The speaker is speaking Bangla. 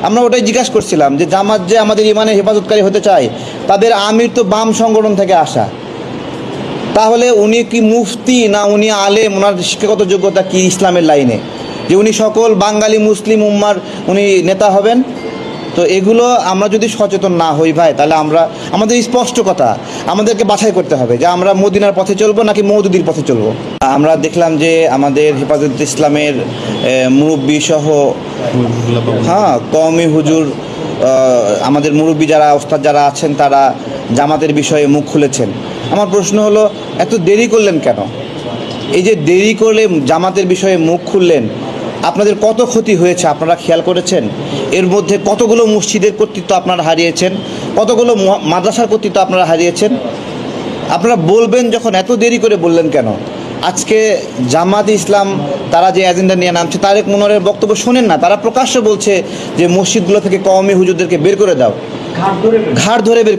আমরা ওটাই জিজ্ঞাসা করছিলাম যে জামাত যে আমাদের ইমানের হেফাজতকারী হতে চায়, তাদের আমির তো বাম সংগঠন থেকে আসা, তাহলে উনি কি মুফতি না উনি আলেম, ওনার শিক্ষাগত যোগ্যতা কি ইসলামের লাইনে, যে উনি সকল বাঙালি মুসলিম উম্মার উনি নেতা হবেন? তো এগুলো আমরা যদি সচেতন না হই ভাই, তাহলে আমাদের স্পষ্ট কথা, আমাদেরকে বাছাই করতে হবে যে আমরা মদিনার পথে চলবো নাকি মওদুদির পথে চলবো। আমরা দেখলাম যে আমাদের হেফাজত ইসলামের মুরব্বী সহ কওমি হুজুর, আমাদের মুরব্বী যারা ওস্তাদ যারা আছেন তারা জামাতের বিষয়ে মুখ খুলেছেন। আমার প্রশ্ন হলো, এত দেরি করলেন কেন? এই যে দেরি করলে জামাতের বিষয়ে মুখ খুললেন, আপনাদের কত ক্ষতি হয়েছে আপনারা খেয়াল করেছেন? এর মধ্যে কতগুলো মসজিদের কর্তৃত্ব আপনারা হারিয়েছেন, কতগুলো মাদ্রাসার কর্তৃত্ব আপনারা হারিয়েছেন। আপনারা বলবেন যখন, এত দেরি করে বললেন কেন? আজকে জামাত ইসলাম তারা যে এজেন্ডা নিয়ে নামছে, তারেক মনোয়ারের বক্তব্য শোনেন না, তারা প্রকাশ্যে বলছে যে মসজিদগুলো থেকে কওমি হুজুরদেরকে বের করে দাও, ঘাড় ধরে বের